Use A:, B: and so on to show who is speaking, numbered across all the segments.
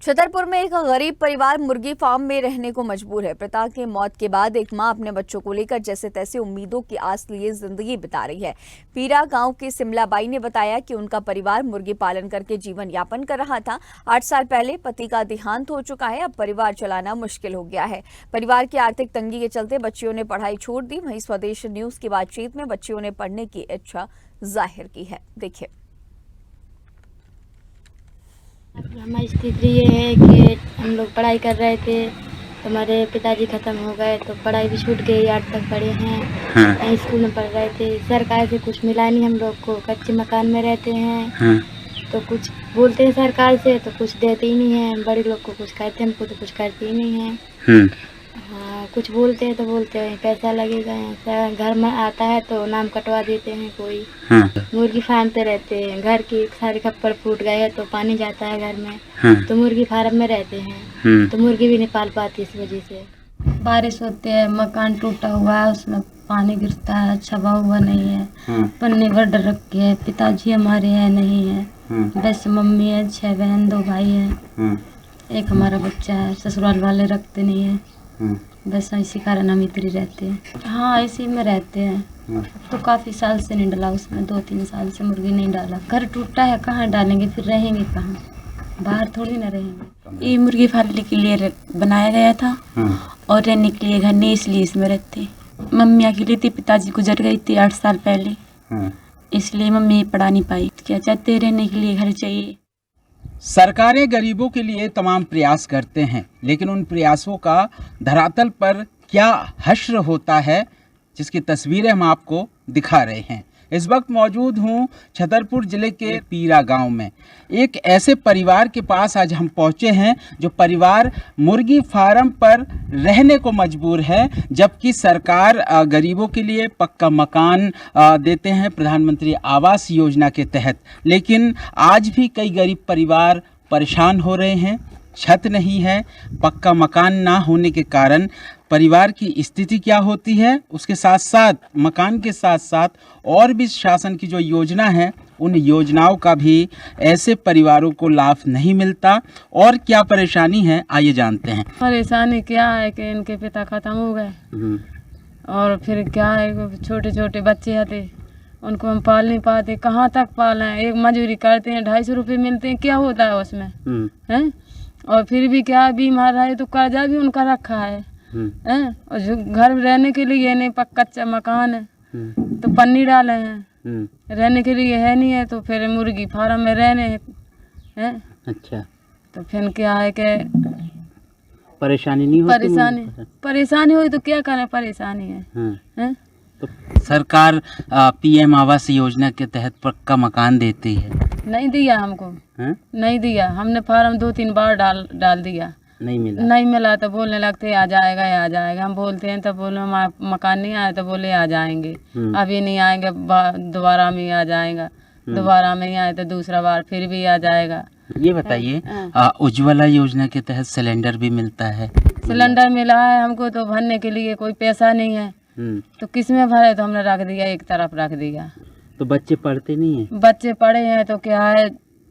A: छतरपुर में एक गरीब परिवार मुर्गी फार्म में रहने को मजबूर है। पिता की मौत के बाद एक मां अपने बच्चों को लेकर जैसे तैसे उम्मीदों की आस लिए जिंदगी बिता रही है। पीरा गांव की सिमलाबाई ने बताया कि उनका परिवार मुर्गी पालन करके जीवन यापन कर रहा था। 8 साल पहले पति का देहांत हो चुका है। अब परिवार चलाना मुश्किल हो गया है। परिवार की आर्थिक तंगी के चलते बच्चियों ने पढ़ाई छोड़ दी। वहीं स्वदेश न्यूज की बातचीत में बच्चियों ने पढ़ने की इच्छा जाहिर की है। देखिए।
B: हमारी स्थिति ये है कि हम लोग पढ़ाई कर रहे थे तो हमारे पिताजी ख़त्म हो गए तो पढ़ाई भी छूट गई। 8 तक पढ़े हैं। हाँ। स्कूल में पढ़ रहे थे। सरकार से कुछ मिला नहीं हम लोग को। कच्चे मकान में रहते हैं। हाँ। तो कुछ बोलते हैं सरकार से तो कुछ देते ही नहीं है। बड़े लोग को कुछ कहते हैं, हमको तो कुछ करते ही नहीं है। हाँ, कुछ बोलते हैं तो बोलते हैं पैसा लगेगा। घर में आता है तो नाम कटवा देते हैं कोई। हाँ। मुर्गी फार्म पे रहते हैं। घर की सारे खप्पर फूट गए तो पानी जाता है घर में। हाँ। तो मुर्गी फार्म में रहते हैं। तो मुर्गी भी नहीं पाल पाती इस वजह से। बारिश होती है, मकान टूटा हुआ है, उसमें पानी गिरता है, छबा हुआ नहीं है। हाँ। पन्नी भर डर रखी है। पिताजी हमारे हैं नहीं है। हाँ। बस मम्मी है, 6 बहन 2 भाई है। हाँ। एक हमारा बच्चा है। ससुराल वाले रखते नहीं है। बस इसी कारण हम इधर ही रहते हैं। हाँ, इसी में रहते हैं। तो काफ़ी साल से नहीं डाला उसमें। 2-3 साल से मुर्गी नहीं डाला। घर टूटा है, कहाँ डालेंगे, फिर रहेंगे कहाँ? बाहर थोड़ी ना रहेंगे। ये मुर्गी फार्म के लिए बनाया गया था और रहने के लिए घर नहीं, इसलिए इसमें रहते। मम्मी अकेली थी, पिताजी गुजर गई थी 8 साल पहले। इसलिए मम्मी पढ़ा नहीं पाई। क्या चाहते, रहने के लिए घर चाहिए।
C: सरकारें गरीबों के लिए तमाम प्रयास करते हैं, लेकिन उन प्रयासों का धरातल पर क्या हश्र होता है, जिसकी तस्वीरें हम आपको दिखा रहे हैं। इस वक्त मौजूद हूँ छतरपुर जिले के पीरा गांव में। एक ऐसे परिवार के पास आज हम पहुँचे हैं जो परिवार मुर्गी फार्म पर रहने को मजबूर है, जबकि सरकार गरीबों के लिए पक्का मकान देते हैं प्रधानमंत्री आवास योजना के तहत। लेकिन आज भी कई गरीब परिवार परेशान हो रहे हैं। छत नहीं है। पक्का मकान ना होने के कारण परिवार की स्थिति क्या होती है, उसके साथ साथ मकान के साथ साथ और भी शासन की जो योजना है, उन योजनाओं का भी ऐसे परिवारों को लाभ नहीं मिलता। और क्या परेशानी है, आइए जानते हैं।
D: परेशानी क्या है कि इनके पिता खत्म हो गए और फिर क्या है, छोटे छोटे बच्चे थे, उनको हम पाल नहीं पाते। कहाँ तक पालें? एक मजदूरी करते हैं, 250 रुपये मिलते हैं, क्या होता है उसमें हैं? और फिर भी क्या, बीमार है तो कर्जा भी उनका रखा है। और जो घर रहने के लिए नहीं, कच्चा मकान है तो पन्नी डाले हैं। रहने के लिए है नहीं है तो फिर मुर्गी फार्म में रहने हैं। अच्छा, तो फिर क्या है कि
C: परेशानी नहीं होती?
D: परेशानी हुई तो क्या करें, परेशानी है।
C: तो सरकार PM आवास योजना के तहत पक्का मकान देती है।
D: नहीं दिया हमको। नहीं दिया। हमने फार्म 2-3 बार डाल दिया, नहीं मिला तो बोलने लगते आ जाएगा। हम बोलते हैं तो बोले मकान नहीं आया तो बोले आ जाएंगे। अभी नहीं आएंगे, दोबारा में आ जाएगा। दोबारा में आए तो दूसरा बार फिर भी आ जाएगा।
C: ये बताइए, उज्ज्वला योजना के तहत सिलेंडर भी मिलता है?
D: सिलेंडर मिला है हमको, तो भरने के लिए कोई पैसा नहीं है। तो किस में भरे? तो हमने रख दिया, एक तरफ रख दिया।
C: तो बच्चे पढ़ते नहीं है?
D: बच्चे पढ़े हैं तो क्या है,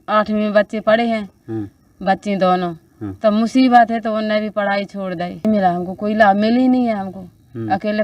D: 8वीं में बच्चे पढ़े हैं, बच्ची दोनों। तब मुसीबत है तो उन्हें भी पढ़ाई छोड़ दी। मिला हमको कोई लाभ मिल ही नहीं है हमको। अकेले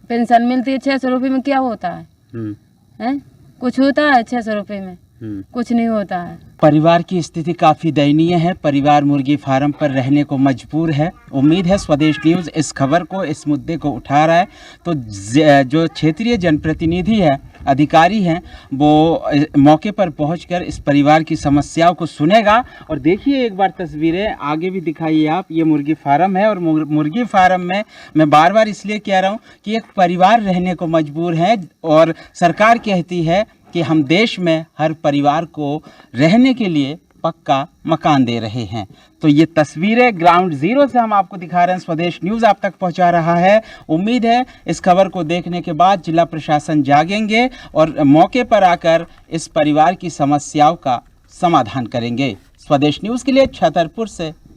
D: पेंशन मिलती है 600 रुपये में, क्या होता है? कुछ होता है 600 रुपये में? कुछ नहीं होता है।
C: परिवार की स्थिति काफ़ी दयनीय है। परिवार मुर्गी फार्म पर रहने को मजबूर है। उम्मीद है स्वदेश न्यूज़ इस खबर को, इस मुद्दे को उठा रहा है तो जो क्षेत्रीय जनप्रतिनिधि है, अधिकारी हैं, वो मौके पर पहुंचकर इस परिवार की समस्याओं को सुनेगा। और देखिए एक बार तस्वीरें आगे भी दिखाइए आप। ये मुर्गी फार्म है और मुर्गी फार्म में मैं बार बार इसलिए कह रहा हूँ कि एक परिवार रहने को मजबूर है और सरकार कहती है कि हम देश में हर परिवार को रहने के लिए पक्का मकान दे रहे हैं। तो ये तस्वीरें ग्राउंड जीरो से हम आपको दिखा रहे हैं। स्वदेश न्यूज़ आप तक पहुंचा रहा है। उम्मीद है इस खबर को देखने के बाद जिला प्रशासन जागेंगे और मौके पर आकर इस परिवार की समस्याओं का समाधान करेंगे। स्वदेश न्यूज़ के लिए छतरपुर से